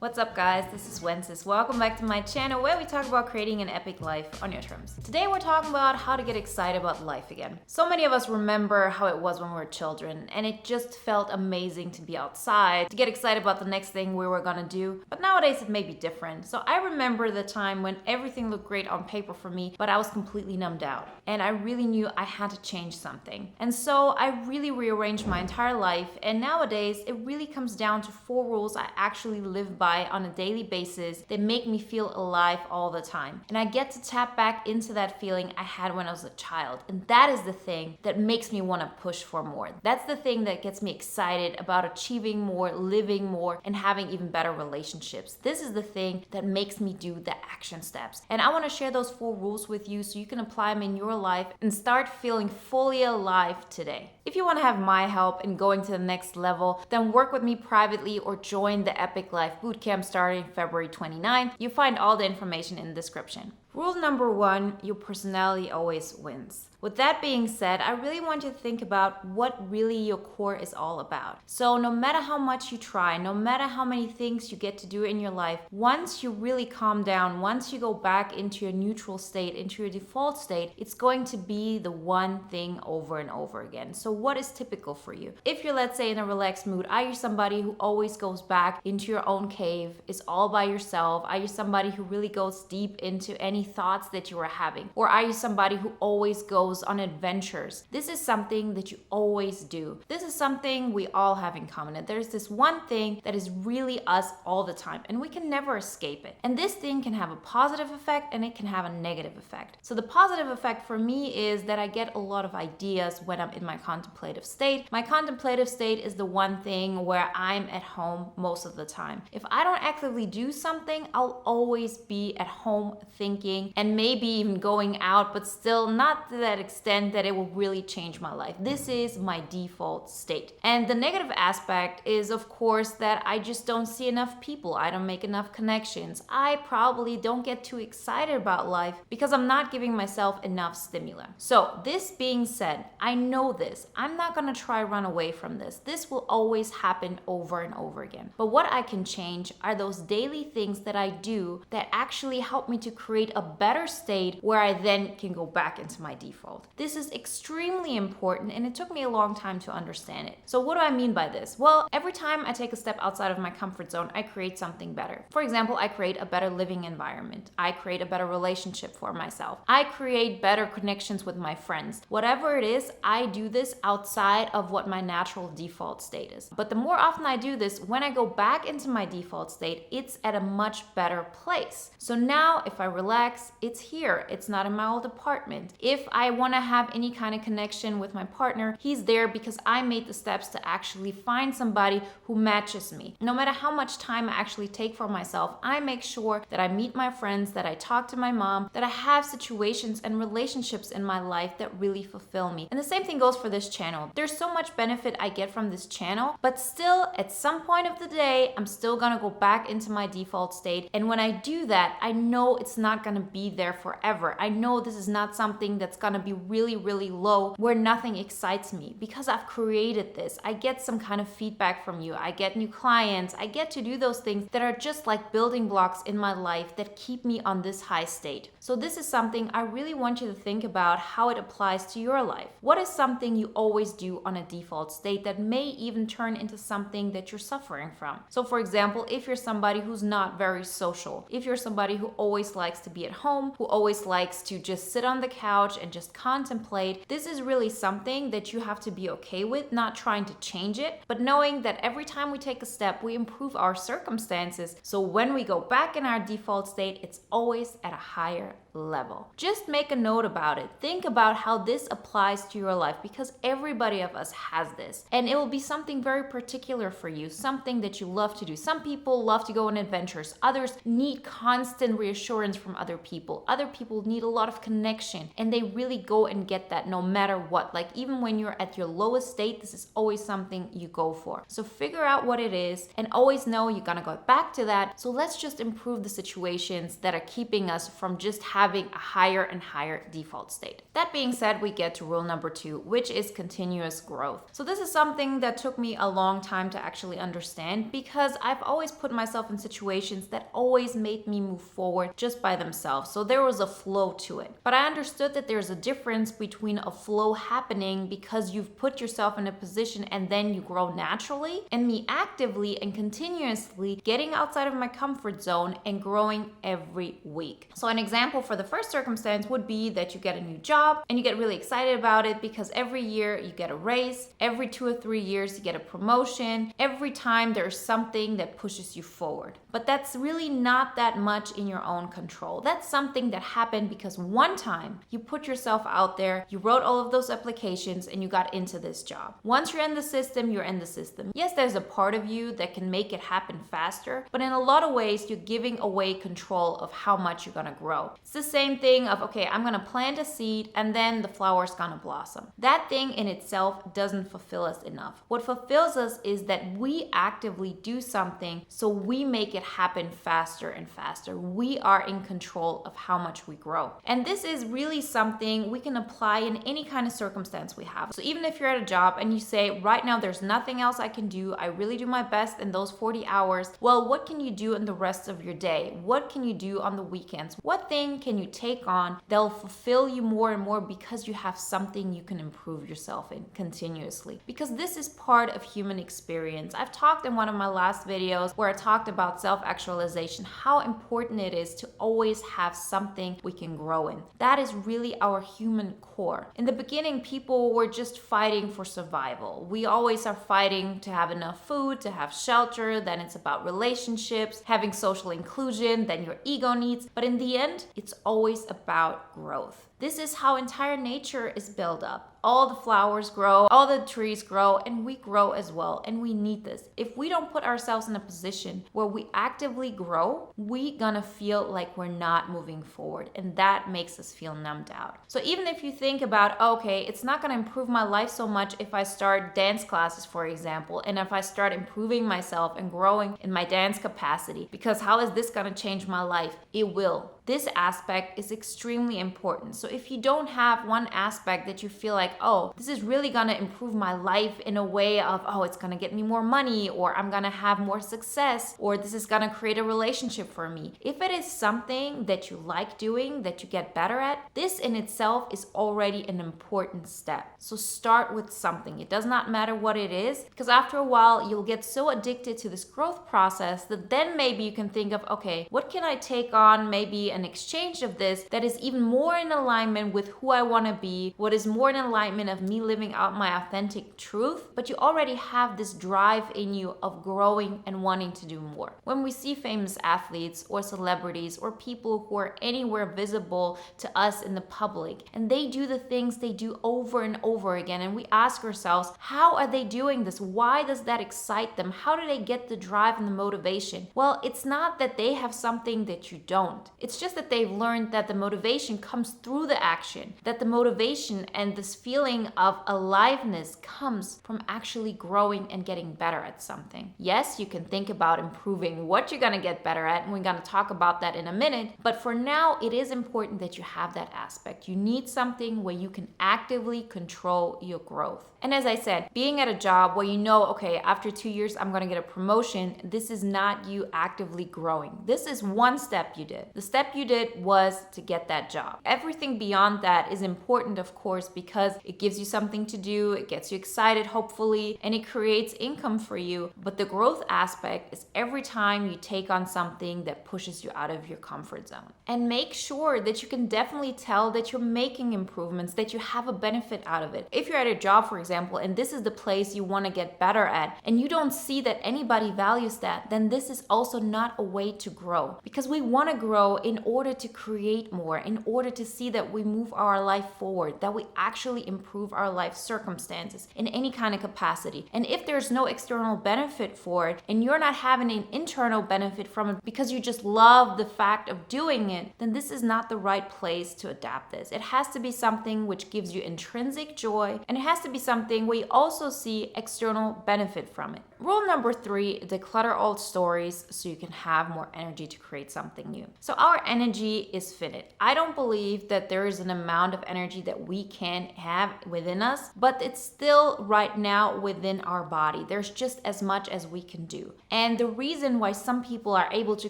What's up guys, this is Wenzes. Welcome back to my channel where we talk about creating an epic life on your terms. Today we're talking about how to get excited about life again. So many of us remember how it was when we were children and it just felt amazing to be outside, to get excited about the next thing we were gonna do. But nowadays it may be different. So I remember the time when everything looked great on paper for me, but I was completely numbed out. And I really knew I had to change something. And so I really rearranged my entire life, and nowadays it really comes down to 4 rules I actually live by on a daily basis that make me feel alive all the time. And I get to tap back into that feeling I had when I was a child. And that is the thing that makes me want to push for more. That's the thing that gets me excited about achieving more, living more, and having even better relationships. This is the thing that makes me do the action steps. And I want to share those 4 rules with you so you can apply them in your life and start feeling fully alive today. If you want to have my help in going to the next level, then work with me privately or join the Epic Life Bootcamp starting February 29th. You'll find all the information in the description. Rule number 1, your personality always wins. With that being said, I really want you to think about what really your core is all about. So no matter how much you try, no matter how many things you get to do in your life, once you really calm down, once you go back into your neutral state, into your default state, it's going to be the one thing over and over again. So what is typical for you? If you're, let's say, in a relaxed mood, are you somebody who always goes back into your own cave, is all by yourself? Are you somebody who really goes deep into any thoughts that you are having? Or are you somebody who always goes on adventures? This is something that you always do. This is something we all have in common. And there's this one thing that is really us all the time, and we can never escape it. And this thing can have a positive effect and it can have a negative effect. So the positive effect for me is that I get a lot of ideas when I'm in my contemplative state. My contemplative state is the one thing where I'm at home most of the time. If I don't actively do something, I'll always be at home thinking and maybe even going out, but still not to that extent that it will really change my life. This is my default state. And the negative aspect is, of course, that I just don't see enough people. I don't make enough connections. I probably don't get too excited about life because I'm not giving myself enough stimuli. So this being said, I know this. I'm not gonna try run away from this. This will always happen over and over again. But what I can change are those daily things that I do that actually help me to create a better state where I then can go back into my default. This is extremely important, and it took me a long time to understand it. So what do I mean by this? Well, every time I take a step outside of my comfort zone, I create something better. For example, I create a better living environment. I create a better relationship for myself. I create better connections with my friends. Whatever it is, I do this outside of what my natural default state is. But the more often I do this, when I go back into my default state, it's at a much better place. So now if I relax, it's here. It's not in my old apartment. If I want to have any kind of connection with my partner, he's there because I made the steps to actually find somebody who matches me. No matter how much time I actually take for myself, I make sure that I meet my friends, that I talk to my mom, that I have situations and relationships in my life that really fulfill me. And the same thing goes for this channel. There's so much benefit I get from this channel, but still at some point of the day, I'm still gonna go back into my default state. And when I do that, I know it's not gonna be there forever. I know this is not something that's gonna be really, really low where nothing excites me because I've created this. I get some kind of feedback from you. I get new clients. I get to do those things that are just like building blocks in my life that keep me on this high state. So this is something I really want you to think about how it applies to your life. What is something you always do on a default state that may even turn into something that you're suffering from? So for example, if you're somebody who's not very social, if you're somebody who always likes to be at home, who always likes to just sit on the couch and just contemplate, this is really something that you have to be okay with, not trying to change it, but knowing that every time we take a step, we improve our circumstances. So when we go back in our default state, it's always at a higher level. Just make a note about it. Think about how this applies to your life because everybody of us has this. And it will be something very particular for you, something that you love to do. Some people love to go on adventures. Others need constant reassurance from other people. Other people need a lot of connection, and they really go and get that no matter what. Like even when you're at your lowest state, this is always something you go for. So figure out what it is and always know you're gonna go back to that. So let's just improve the situations that are keeping us from just having having a higher and higher default state. That being said, we get to rule number 2, which is continuous growth. So this is something that took me a long time to actually understand, because I've always put myself in situations that always made me move forward just by themselves. So there was a flow to it. But I understood that there's a difference between a flow happening because you've put yourself in a position and then you grow naturally, and me actively and continuously getting outside of my comfort zone and growing every week. So an example for the first circumstance would be that you get a new job and you get really excited about it because every year you get a raise, every 2 or 3 years you get a promotion, every time there's something that pushes you forward. But that's really not that much in your own control. That's something that happened because one time you put yourself out there, you wrote all of those applications, and you got into this job. Once you're in the system, you're in the system. Yes, there's a part of you that can make it happen faster, but in a lot of ways, you're giving away control of how much you're gonna grow. It's the same thing of, okay, I'm gonna plant a seed and then the flower's gonna blossom. That thing in itself doesn't fulfill us enough. What fulfills us is that we actively do something so we make it happen faster and faster. We are in control of how much we grow. And this is really something we can apply in any kind of circumstance we have. So even if you're at a job and you say, right now there's nothing else I can do, I really do my best in those 40 hours, well, what can you do in the rest of your day? What can you do on the weekends? What thing can you take on that'll fulfill you more and more because you have something you can improve yourself in continuously? Because this is part of human experience. I've talked in one of my last videos where I talked about self-actualization, how important it is to always have something we can grow in. That is really our human core. In the beginning, people were just fighting for survival. We always are fighting to have enough food, to have shelter, then it's about relationships, having social inclusion, then your ego needs. But in the end, it's always about growth. This is how entire nature is built up. All the flowers grow, all the trees grow, and we grow as well, and we need this. If we don't put ourselves in a position where we actively grow, we gonna feel like we're not moving forward, and that makes us feel numbed out. So even if you think about, okay, it's not gonna improve my life so much if I start dance classes, for example, and if I start improving myself and growing in my dance capacity, because how is this gonna change my life? It will. This aspect is extremely important. So if you don't have one aspect that you feel like, oh, this is really gonna improve my life in a way of, oh, it's gonna get me more money, or I'm gonna have more success, or this is gonna create a relationship for me. If it is something that you like doing, that you get better at, this in itself is already an important step. So start with something. It does not matter what it is, because after a while, you'll get so addicted to this growth process that then maybe you can think of, okay, what can I take on, maybe an exchange of this that is even more in alignment with who I want to be, what is more in alignment of me living out my authentic truth, but you already have this drive in you of growing and wanting to do more. When we see famous athletes or celebrities or people who are anywhere visible to us in the public, and they do the things they do over and over again, and we ask ourselves, how are they doing this? Why does that excite them? How do they get the drive and the motivation? Well, it's not that they have something that you don't. It's just that they've learned that the motivation comes through the action, that the motivation and this feeling of aliveness comes from actually growing and getting better at something. Yes, you can think about improving what you're going to get better at, and we're going to talk about that in a minute, but for now, it is important that you have that aspect. You need something where you can actively control your growth. And as I said, being at a job where you know, okay, after 2 years, I'm going to get a promotion, this is not you actively growing. This is one step you did. The step you did was to get that job. Everything beyond that is important, of course, because it gives you something to do, it gets you excited, hopefully, and it creates income for you. But the growth aspect is every time you take on something that pushes you out of your comfort zone. And make sure that you can definitely tell that you're making improvements, that you have a benefit out of it. If you're at a job, for example, and this is the place you want to get better at, and you don't see that anybody values that, then this is also not a way to grow. Because we want to grow in order to create more, in order to see that we move our life forward, that we actually improve our life circumstances in any kind of capacity. And if there's no external benefit for it, and you're not having an internal benefit from it because you just love the fact of doing it, then this is not the right place to adapt this. It has to be something which gives you intrinsic joy, and it has to be something where you also see external benefit from it. Rule number 3, declutter old stories so you can have more energy to create something new. So our energy is finite. I don't believe that there is an amount of energy that we can have within us, but it's still right now within our body. There's just as much as we can do. And the reason why some people are able to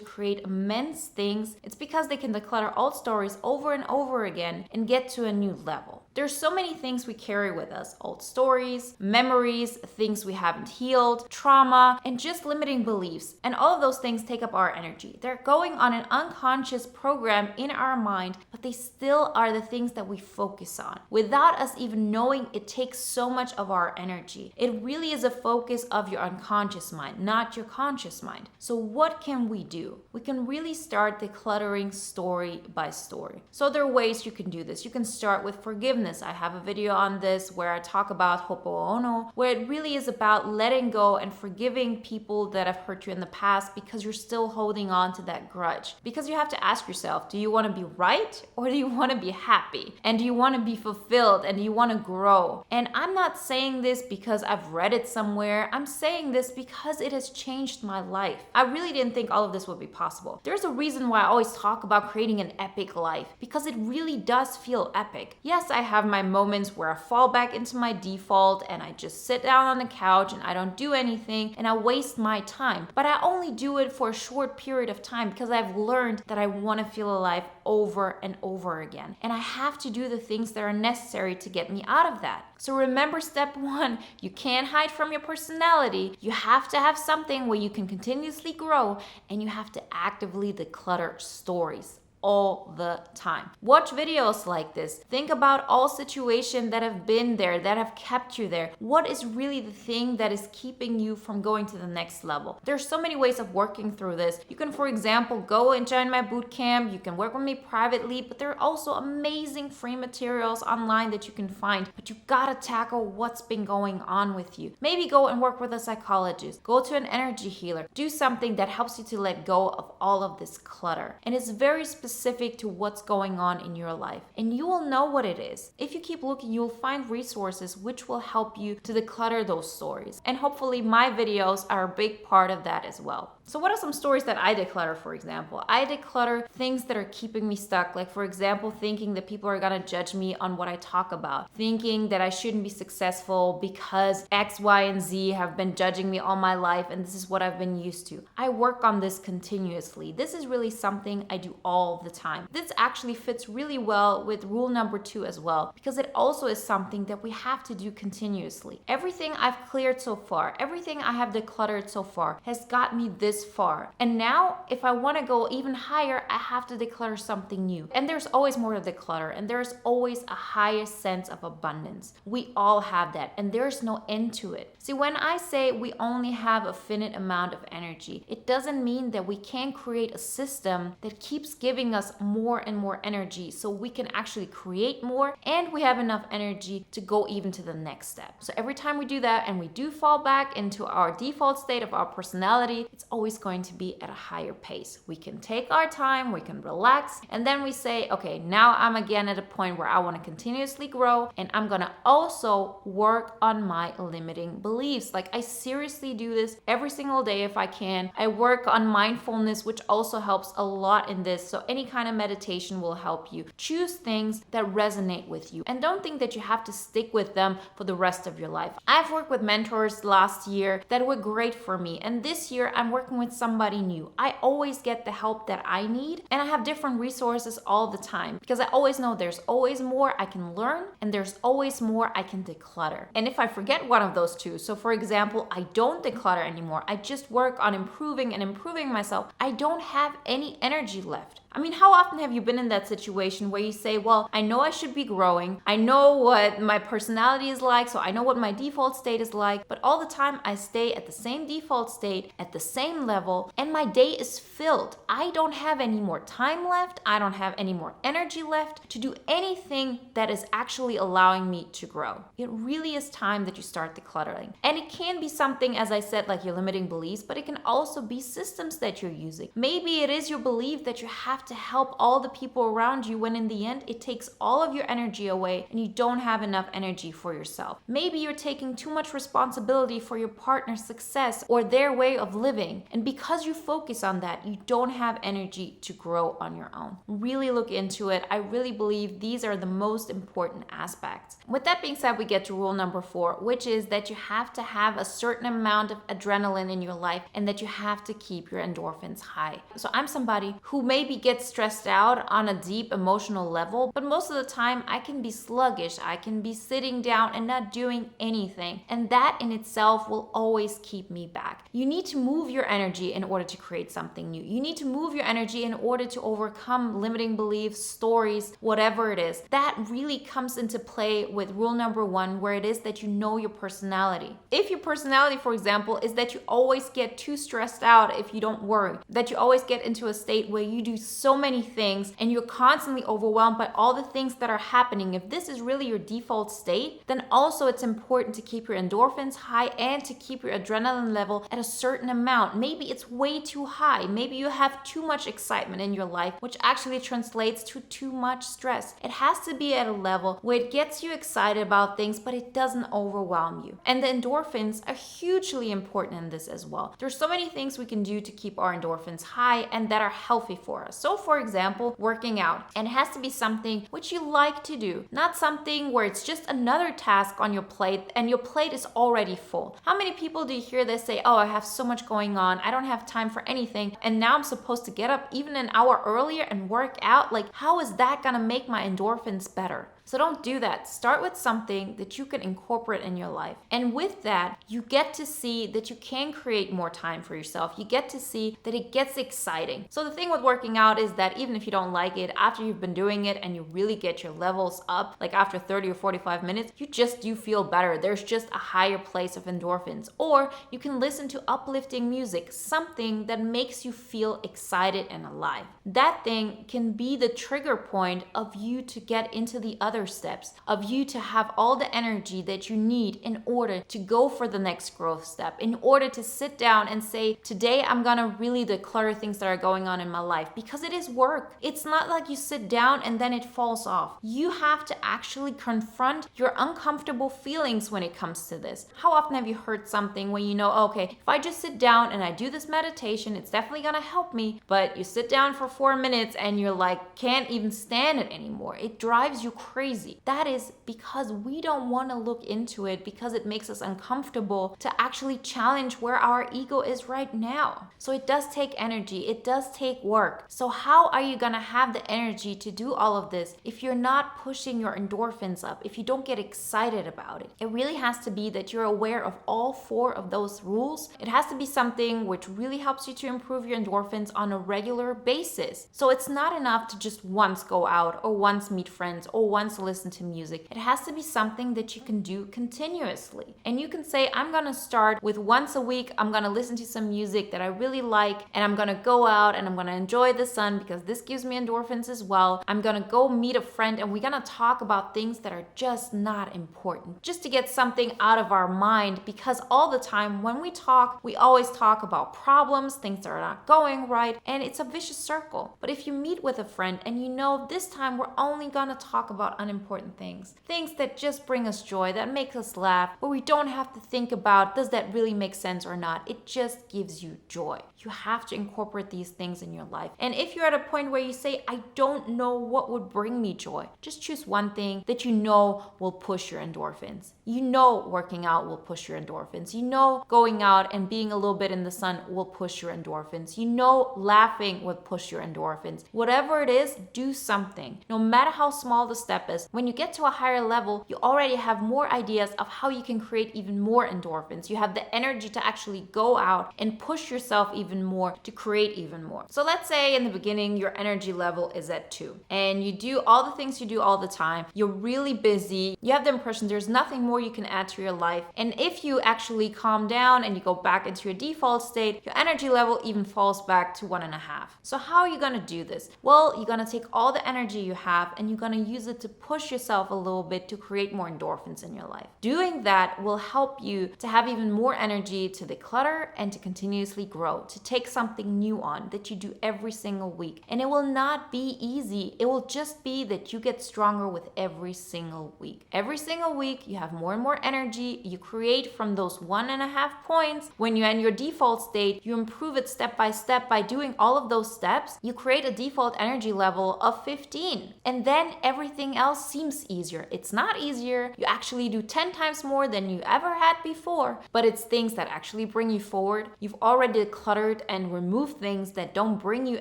create immense things, it's because they can declutter old stories over and over again and get to a new level. There's so many things we carry with us: old stories, memories, things we haven't healed, trauma, and just limiting beliefs. And all of those things take up our energy. They're going on an unconscious program in our mind, but they still are the things that we focus on. Without us even knowing, it takes so much of our energy. It really is a focus of your unconscious mind, not your conscious mind. So what can we do? We can really start decluttering story by story. So there are ways you can do this. You can start with forgiveness. I have a video on this where I talk about ho'oponopono, where it really is about letting go and forgiving people that have hurt you in the past because you're still holding on to that grudge. Because you have to ask yourself, do you want to be right or do you want to be happy? And do you want to be fulfilled and do you want to grow? And I'm not saying this because I've read it somewhere. I'm saying this because it has changed my life. I really didn't think all of this would be possible. There's a reason why I always talk about creating an epic life, because it really does feel epic. Yes, I have my moments where I fall back into my default and I just sit down on the couch and I don't do anything and I waste my time. But I only do it for a short period of time because I've learned that I want to feel alive over and over again. And I have to do the things that are necessary to get me out of that. So remember step 1, you can't hide from your personality. You have to have something where you can continuously grow, and you have to actively declutter stories all the time. Watch videos like this. Think about all situations that have been there, that have kept you there. What is really the thing that is keeping you from going to the next level? There's so many ways of working through this. You can, for example, go and join my bootcamp. You can work with me privately, but there are also amazing free materials online that you can find. But you gotta tackle what's been going on with you. Maybe go and work with a psychologist. Go to an energy healer. Do something that helps you to let go of all of this clutter. And it's very specific to what's going on in your life, and you will know what it is. If you keep looking, you'll find resources which will help you to declutter those stories, and hopefully my videos are a big part of that as well. So what are some stories that I declutter, for example? I declutter things that are keeping me stuck, like for example, thinking that people are gonna judge me on what I talk about, thinking that I shouldn't be successful because X, Y, and Z have been judging me all my life and this is what I've been used to. I work on this continuously. This is really something I do all the time. This actually fits really well with rule number 2 as well, because it also is something that we have to do continuously. Everything I've cleared so far, everything I have decluttered so far has got me this far. And now if I want to go even higher, I have to declutter something new. And there's always more to declutter, and there's always a higher sense of abundance. We all have that, and there's no end to it. See, when I say we only have a finite amount of energy, it doesn't mean that we can't create a system that keeps giving us more and more energy so we can actually create more and we have enough energy to go even to the next step. So every time we do that and we do fall back into our default state of our personality, it's always going to be at a higher pace. We can take our time, we can relax, and then we say, okay, now I'm again at a point where I want to continuously grow, and I'm gonna also work on my limiting beliefs. Like, I seriously do this every single day if I can. I work on mindfulness, which also helps a lot in this. So any kind of meditation will help you. Choose things that resonate with you, and don't think that you have to stick with them for the rest of your life. I've worked with mentors last year that were great for me, and this year I'm working with somebody new. I always get the help that I need, and I have different resources all the time because I always know there's always more I can learn and there's always more I can declutter. And if I forget one of those two, so for example, I don't declutter anymore, I just work on improving myself, I don't have any energy left. I mean, how often have you been in that situation where you say, well, I know I should be growing, I know what my personality is like, so I know what my default state is like, but all the time I stay at the same default state, at the same level, and my day is filled. I don't have any more time left, I don't have any more energy left to do anything that is actually allowing me to grow. It really is time that you start decluttering. And it can be something, as I said, like your limiting beliefs, but it can also be systems that you're using. Maybe it is your belief that you have have to help all the people around you when in the end it takes all of your energy away and you don't have enough energy for yourself. Maybe you're taking too much responsibility for your partner's success or their way of living, and because you focus on that, you don't have energy to grow on your own. Really look into it. I really believe these are the most important aspects. With that being said, we get to rule number 4, which is that you have to have a certain amount of adrenaline in your life and that you have to keep your endorphins high. So I'm somebody who maybe gets stressed out on a deep emotional level, but most of the time I can be sluggish. I can be sitting down and not doing anything. And that in itself will always keep me back. You need to move your energy in order to create something new. You need to move your energy in order to overcome limiting beliefs, stories, whatever it is. That really comes into play with rule number 1, where it is that you know your personality. If your personality, for example, is that you always get too stressed out if you don't worry, that you always get into a state where you do so many things and you're constantly overwhelmed by all the things that are happening, if this is really your default state, then also it's important to keep your endorphins high and to keep your adrenaline level at a certain amount. Maybe it's way too high. Maybe you have too much excitement in your life, which actually translates to too much stress. It has to be at a level where it gets you excited about things, but it doesn't overwhelm you. And the endorphins are hugely important in this as well. There's so many things we can do to keep our endorphins high and that are healthy for us. So for example, working out. And it has to be something which you like to do, not something where it's just another task on your plate and your plate is already full. How many people do you hear that say, oh, I have so much going on, I don't have time for anything, and now I'm supposed to get up even an hour earlier and work out? Like, how is that gonna make my endorphins better? So don't do that. Start with something that you can incorporate in your life. And with that, you get to see that you can create more time for yourself. You get to see that it gets exciting. So the thing with working out is that even if you don't like it, after you've been doing it and you really get your levels up, like after 30 or 45 minutes, you just do feel better. There's just a higher place of endorphins. Or you can listen to uplifting music, something that makes you feel excited and alive. That thing can be the trigger point of you to get into the other steps, of you to have all the energy that you need in order to go for the next growth step, in order to sit down and say, today I'm gonna really declutter things that are going on in my life, because it is work. It's not like you sit down and then it falls off. You have to actually confront your uncomfortable feelings when it comes to this. How often have you heard something when you know, okay, if I just sit down and I do this meditation, it's definitely gonna help me, but you sit down for 4 minutes and you're like, can't even stand it anymore. It drives you crazy. That is because we don't want to look into it because it makes us uncomfortable to actually challenge where our ego is right now. So it does take energy. It does take work. So how are you going to have the energy to do all of this if you're not pushing your endorphins up, if you don't get excited about it? It really has to be that you're aware of all 4 of those rules. It has to be something which really helps you to improve your endorphins on a regular basis. So it's not enough to just once go out or once meet friends or once listen to music. It has to be something that you can do continuously. And you can say, I'm gonna start with once a week, I'm gonna listen to some music that I really like, and I'm gonna go out and I'm gonna enjoy the sun because this gives me endorphins as well. I'm gonna go meet a friend and we're gonna talk about things that are just not important, just to get something out of our mind, because all the time when we talk, we always talk about problems, things that are not going right, and it's a vicious circle. But if you meet with a friend and you know this time we're only gonna talk about unimportant things that just bring us joy, that make us laugh, where we don't have to think about, does that really make sense or not? It just gives you joy. You have to incorporate these things in your life. And if you're at a point where you say, I don't know what would bring me joy, just choose one thing that you know will push your endorphins. You know working out will push your endorphins. You know going out and being a little bit in the sun will push your endorphins. You know laughing will push your endorphins. Whatever it is, do something. No matter how small the step is, when you get to a higher level, you already have more ideas of how you can create even more endorphins. You have the energy to actually go out and push yourself even more to create even more. So let's say in the beginning, your energy level is at 2 and you do all the things you do all the time. You're really busy. You have the impression there's nothing more you can add to your life. And if you actually calm down and you go back into your default state, your energy level even falls back to 1.5. So how are you going to do this? Well, you're going to take all the energy you have and you're going to use it to push yourself a little bit to create more endorphins in your life. Doing that will help you to have even more energy to declutter and to continuously grow, to take something new on that you do every single week. And it will not be easy. It will just be that you get stronger with every single week. Every single week, you have more and more energy. You create from those 1.5 points. When you're in your default state, you improve it step by step by doing all of those steps. You create a default energy level of 15. And then everything else seems easier. It's not easier. You actually do 10 times more than you ever had before, but it's things that actually bring you forward. You've already decluttered and removed things that don't bring you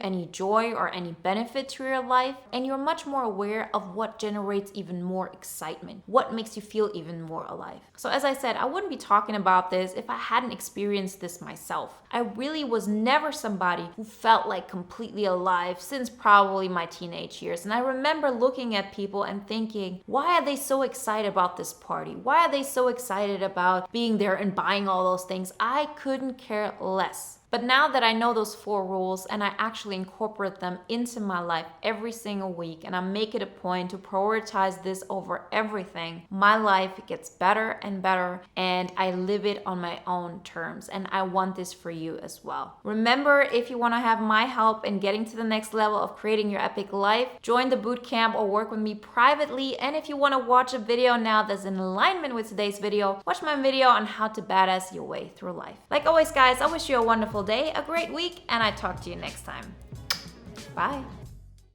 any joy or any benefit to your life, and you're much more aware of what generates even more excitement, what makes you feel even more alive. So as I said, I wouldn't be talking about this if I hadn't experienced this myself. I really was never somebody who felt like completely alive since probably my teenage years. And I remember looking at people and thinking, why are they so excited about this party? Why are they so excited about being there and buying all those things? I couldn't care less. But now that I know those 4 rules and I actually incorporate them into my life every single week, and I make it a point to prioritize this over everything, my life gets better and better, and I live it on my own terms. And I want this for you as well. Remember, if you want to have my help in getting to the next level of creating your epic life, join the bootcamp or work with me privately. And if you want to watch a video now that's in alignment with today's video, watch my video on how to badass your way through life. Like always, guys, I wish you a wonderful day, a great week, and I talk to you next time. Bye.